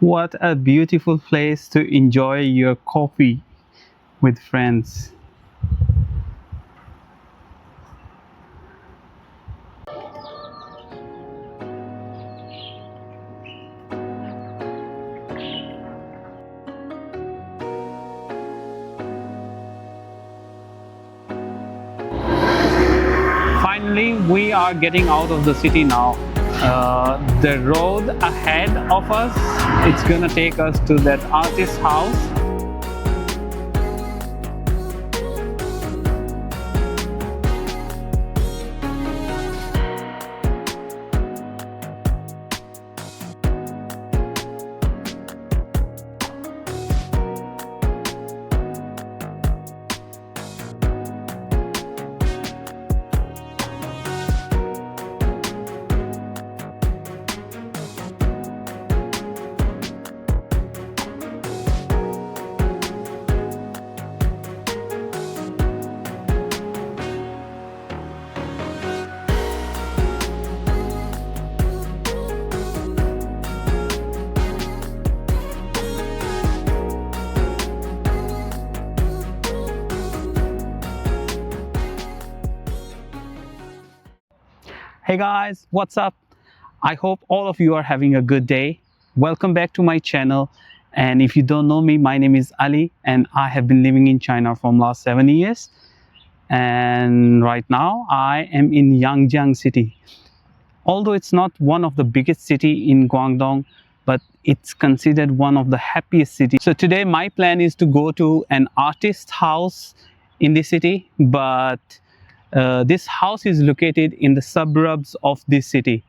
What a beautiful place to enjoy your coffee with friends. Finally, we are getting out of the city now. The road ahead of us, it's gonna take us to that artist's house. Hey guys, what's up? I hope all of you are having a good day. Welcome back to my channel. And if you don't know me, my name is Ali and I have been living in China from last 7 years. And right now I am in Yangjiang city. Although it's not one of the biggest city in Guangdong, but it's considered one of the happiest cities. So today my plan is to go to an artist house in the city, but this house is located in the suburbs of this city.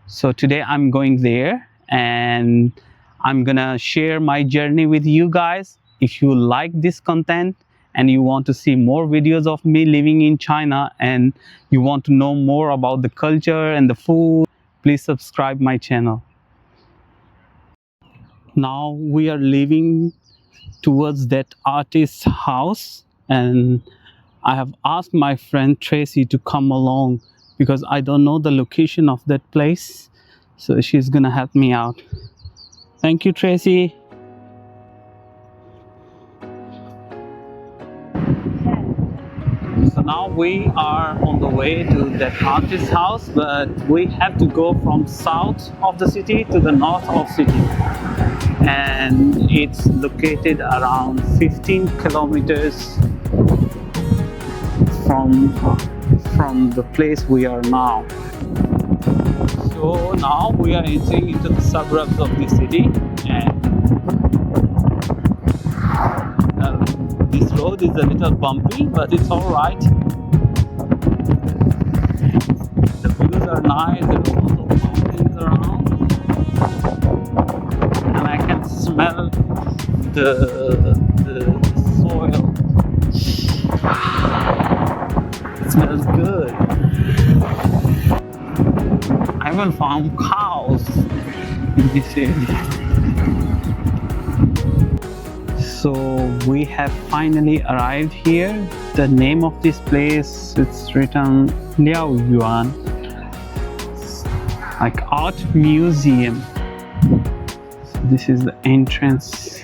So today I'm going there and I'm gonna share my journey with you guys. If you like this content and you want to see more videos of me living in China and you want to know more about the culture and the food, please subscribe my channel. Now we are leaving towards that artist's house, and I have asked my friend Tracy to come along because I don't know the location of that place. So she's gonna help me out. Thank you, Tracy. So now we are on the way to that artist's house, but we have to go from south of the city to the north of city. And it's located around 15 kilometers from the place we are now. So now we are entering into the suburbs of the city, and this road is a little bumpy, but it's all right. The views are nice, there are lots of mountains around, and I can smell the soil. It smells good. I will found cows in this area. So we have finally arrived here. The name of this place, it's written LiaoYuan, like art museum. So this is the entrance.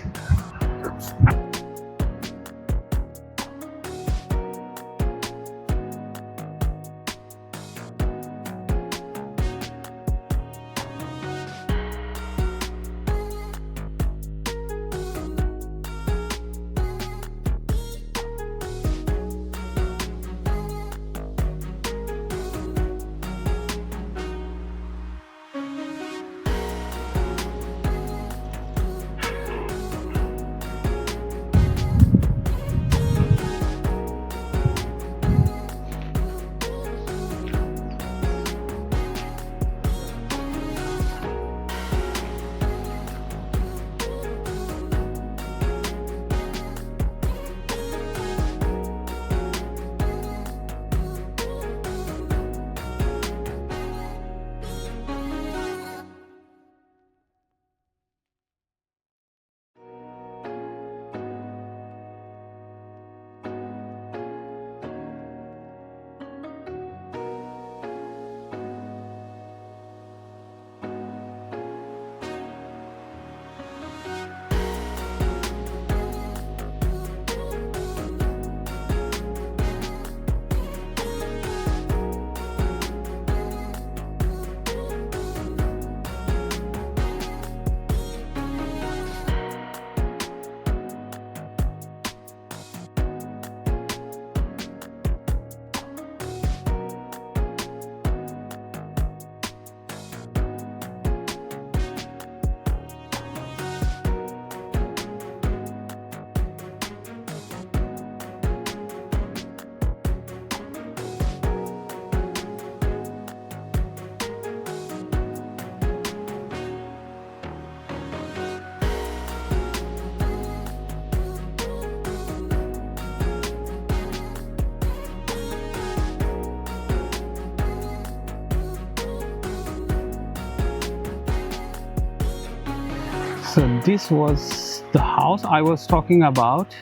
So this was the house I was talking about,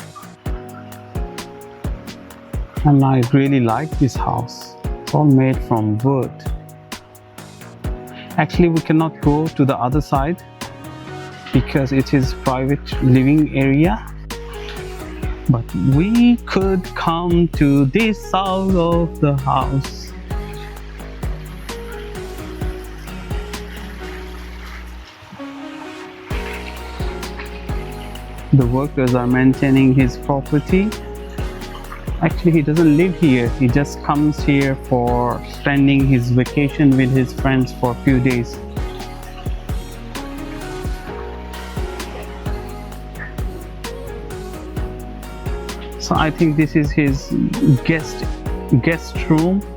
and I really like this house. It's all made from wood. Actually, we cannot go to the other side because it is private living area, but we could come to this side of the house. The workers are maintaining his property. Actually, he doesn't live here. He just comes here for spending his vacation with his friends for a few days. So I think this is his guest room.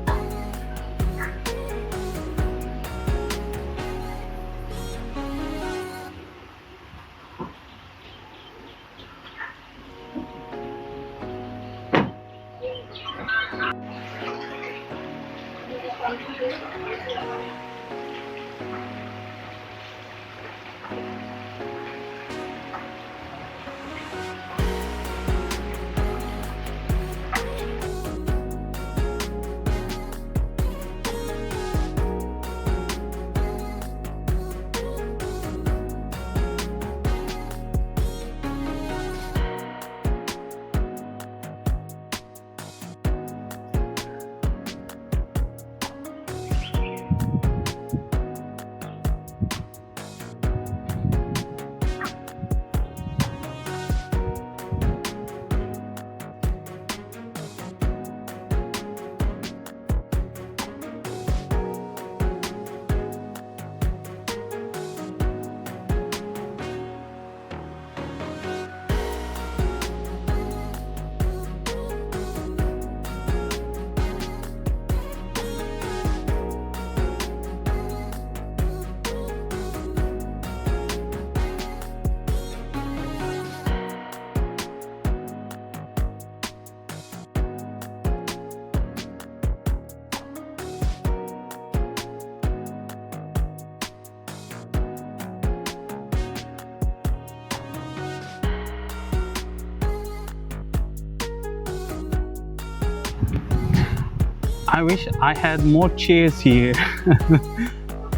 I wish I had more chairs here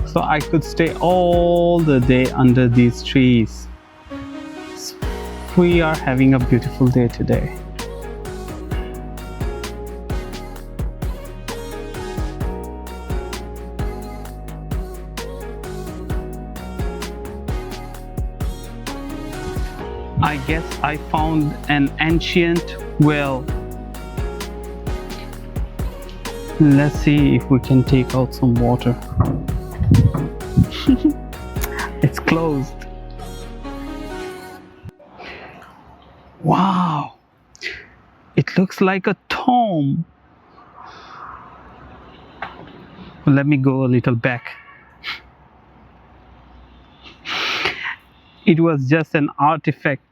so I could stay all the day under these trees. We are having a beautiful day today. I guess I found an ancient well. Let's see if we can take out some water. It's closed. Wow, it looks like a tomb. Let me go a little back. It was just an artifact.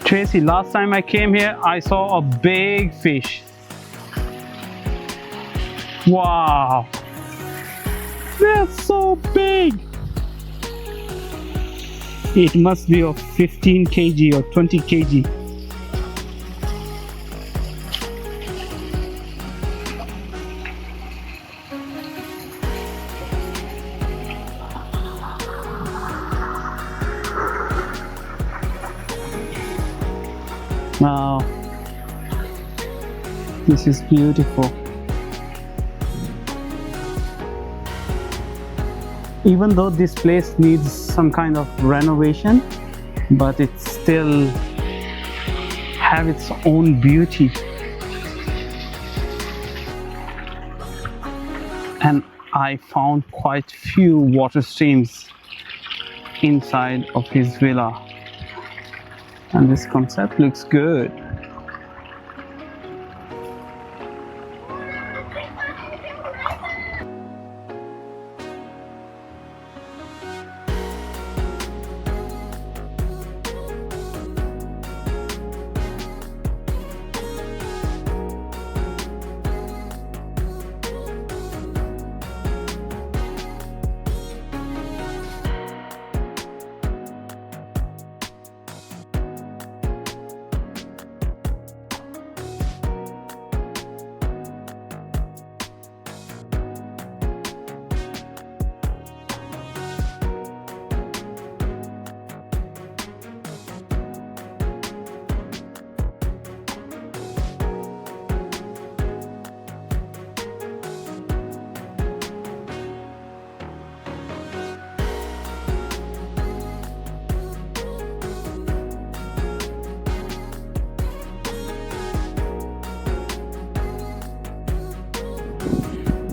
Tracy, last time I came here, I saw a big fish. Wow, They're so big. It must be of 15 kg or 20 kg. Wow, this is beautiful. Even though this place needs some kind of renovation, but it still have its own beauty. And I found quite few water streams inside of his villa. And this concept looks good.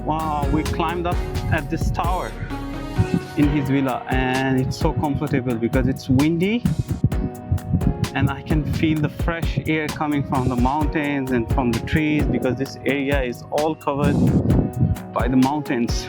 Wow, we climbed up at this tower in his villa, and it's so comfortable because it's windy and I can feel the fresh air coming from the mountains and from the trees, because this area is all covered by the mountains.